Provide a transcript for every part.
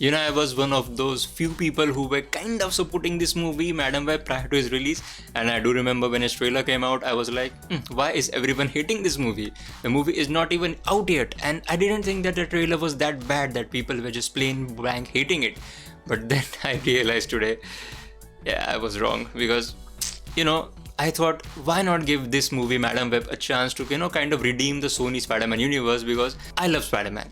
I was one of those few people who were kind of supporting this movie, Madam Web, prior to its release. And I do remember when its trailer came out, I was like, why is everyone hating this movie? The movie is not even out yet. And I didn't think that the trailer was that bad that people were just plain blank hating it. But then I realized today, yeah, I was wrong. Because, I thought, why not give this movie, Madam Web, a chance to, kind of redeem the Sony Spider-Man universe, because I love Spider-Man,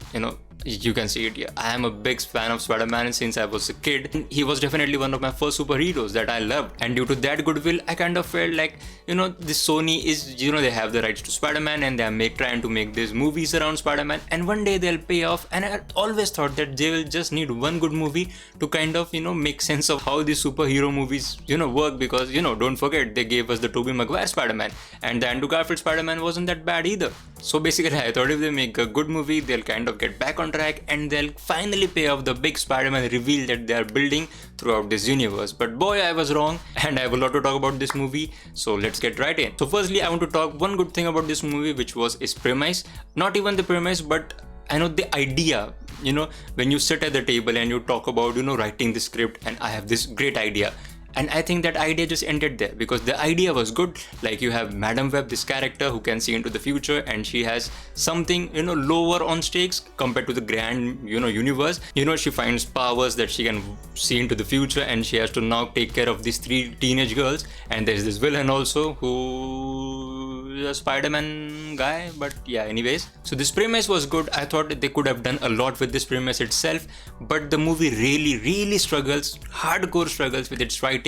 you can see it here. I am a big fan of Spider-Man since I was a kid. He was definitely one of my first superheroes that I loved. And due to that goodwill, I kind of felt like, this Sony is, they have the rights to Spider-Man and they are trying to make these movies around Spider-Man. And one day they'll pay off. And I always thought that they will just need one good movie to kind of, make sense of how these superhero movies, work. Because, don't forget, they gave us the Tobey Maguire Spider-Man. And the Andrew Garfield Spider-Man wasn't that bad either. So basically, I thought if they make a good movie, they'll kind of get back on track and they'll finally pay off the big Spider-Man reveal that they are building throughout this universe. But boy, I was wrong, and I have a lot to talk about this movie, so let's get right in. So firstly, I want to talk one good thing about this movie, which was its premise. Not even the premise, but I know the idea. When you sit at the table and you talk about, writing the script, and I have this great idea. And I think that idea just ended there, because the idea was good. Like, you have Madam Web, this character who can see into the future, and she has something, lower on stakes compared to the grand, universe. She finds powers that she can see into the future, and she has to now take care of these 3 teenage girls. And there's this villain also who is a Spider-Man guy, but yeah, anyways. So this premise was good. I thought they could have done a lot with this premise itself, but the movie really struggles, hardcore struggles with its writing,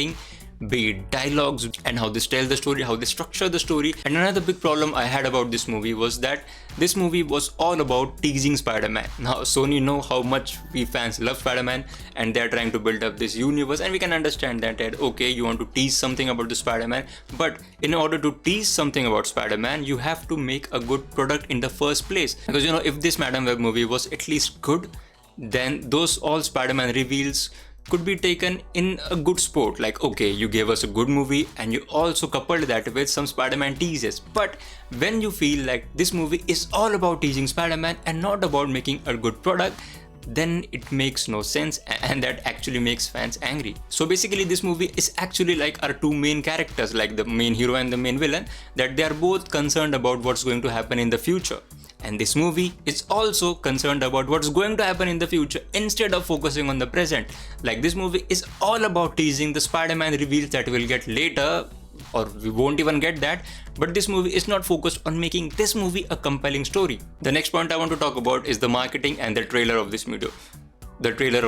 be it dialogues and how they tell the story, how they structure the story. And another big problem I had about this movie was that this movie was all about teasing Spider-Man. Now, Sony know how much we fans love Spider-Man, and they're trying to build up this universe, and we can understand that, okay, you want to tease something about the Spider-Man, but in order to tease something about Spider-Man, you have to make a good product in the first place. Because, if this Madam Web movie was at least good, then those all Spider-Man reveals could be taken in a good sport. Like, okay, you gave us a good movie and you also coupled that with some Spider-Man teases. But when you feel like this movie is all about teasing Spider-Man and not about making a good product, then it makes no sense, and that actually makes fans angry. So basically, this movie is actually like our 2 main characters, like the main hero and the main villain, that they are both concerned about what's going to happen in the future. And this movie is also concerned about what's going to happen in the future instead of focusing on the present. Like, this movie is all about teasing the Spider-Man reveals that we'll get later, or we won't even get that. But this movie is not focused on making this movie a compelling story. The next point I want to talk about is the marketing and the trailer of this movie. The trailer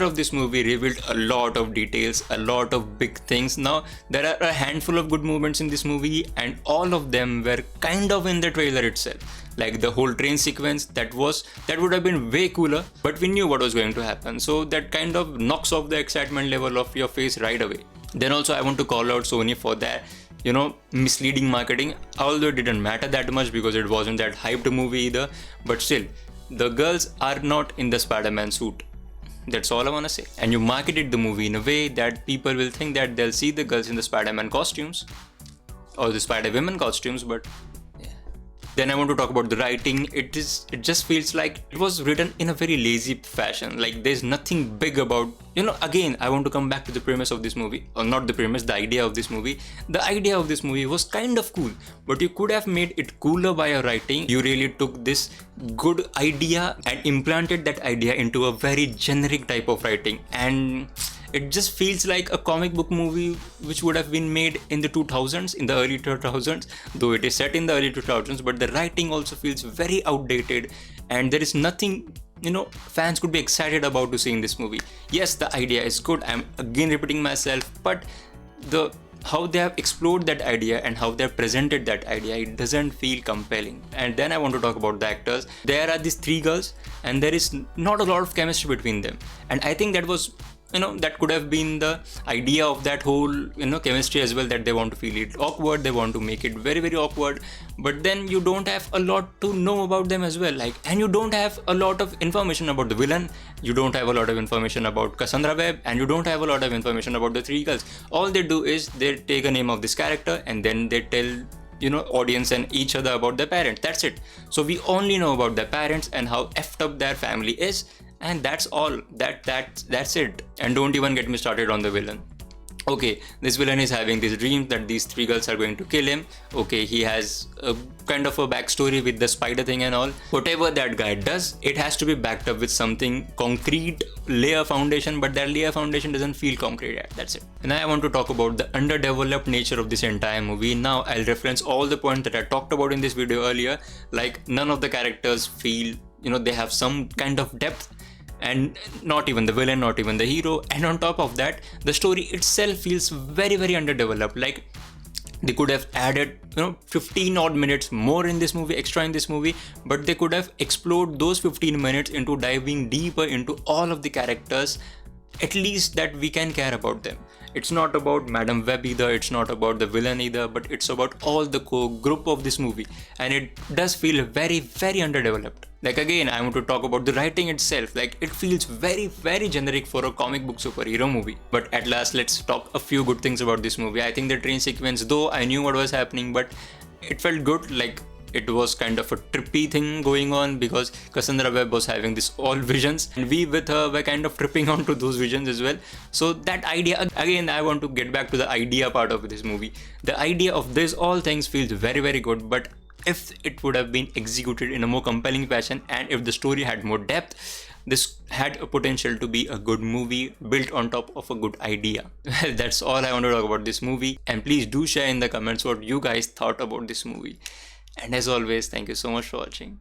of this movie revealed a lot of details, a lot of big things. Now, there are a handful of good moments in this movie, and all of them were kind of in the trailer itself. Like the whole train sequence, that would have been way cooler, but we knew what was going to happen. So that kind of knocks off the excitement level of your face right away. Then also, I want to call out Sony for their, misleading marketing, although it didn't matter that much because it wasn't that hyped movie either. But still, the girls are not in the Spider-Man suit. That's all I want to say. And you marketed the movie in a way that people will think that they'll see the girls in the Spider-Man costumes or the Spider-Woman costumes, but yeah. Then I want to talk about the writing. It just feels like it was written in a very lazy fashion. Like, there's nothing big about, again, I want to come back to the premise of this movie, or not the premise, the idea of this movie. The idea of this movie was kind of cool, but you could have made it cooler by your writing. You really took this good idea and implanted that idea into a very generic type of writing, and it just feels like a comic book movie which would have been made in the 2000s, in the early 2000s, though it is set in the early 2000s, but the writing also feels very outdated, and there is nothing fans could be excited about to see in this movie. Yes, the idea is good, I'm again repeating myself, but how they have explored that idea and how they have presented that idea, it doesn't feel compelling. And then I want to talk about the actors. There are these 3 girls, and there is not a lot of chemistry between them, and I think that was that could have been the idea of that whole chemistry as well, that they want to feel it awkward, they want to make it very awkward, but then you don't have a lot to know about them as well, like, and you don't have a lot of information about the villain, you don't have a lot of information about Cassandra Webb, and you don't have a lot of information about the 3 girls. All they do is they take a name of this character and then they tell audience and each other about their parents. That's it. So we only know about their parents and how effed up their family is, and that's all. That's it. And don't even get me started on the villain. Okay, this villain is having this dream that these three girls are going to kill him. Okay, he has a kind of a backstory with the spider thing and all. Whatever that guy does, it has to be backed up with something concrete, layer foundation, but that layer foundation doesn't feel concrete yet. That's it. And I want to talk about the underdeveloped nature of this entire movie. Now I'll reference all the points that I talked about in this video earlier. Like, none of the characters feel, they have some kind of depth, and not even the villain, not even the hero. And on top of that, the story itself feels very, very underdeveloped. Like, they could have added 15 odd minutes more in this movie, extra in this movie, but they could have explored those 15 minutes into diving deeper into all of the characters, at least that we can care about them. It's not about Madam Webb either, it's not about the villain either, but it's about all the core group of this movie, and it does feel very, very underdeveloped. Like, again, I want to talk about the writing itself. Like, it feels very, very generic for a comic book superhero movie. But at last, let's talk a few good things about this movie. I think the train sequence, though I knew what was happening, but it felt good. Like, it was kind of a trippy thing going on, because Cassandra Webb was having this all visions, and we with her were kind of tripping onto those visions as well. So that idea, again, I want to get back to the idea part of this movie. The idea of this all things feels very, very good, but if it would have been executed in a more compelling fashion, and if the story had more depth, this had a potential to be a good movie built on top of a good idea. Well, that's all I want to talk about this movie, and please do share in the comments what you guys thought about this movie. And as always, thank you so much for watching.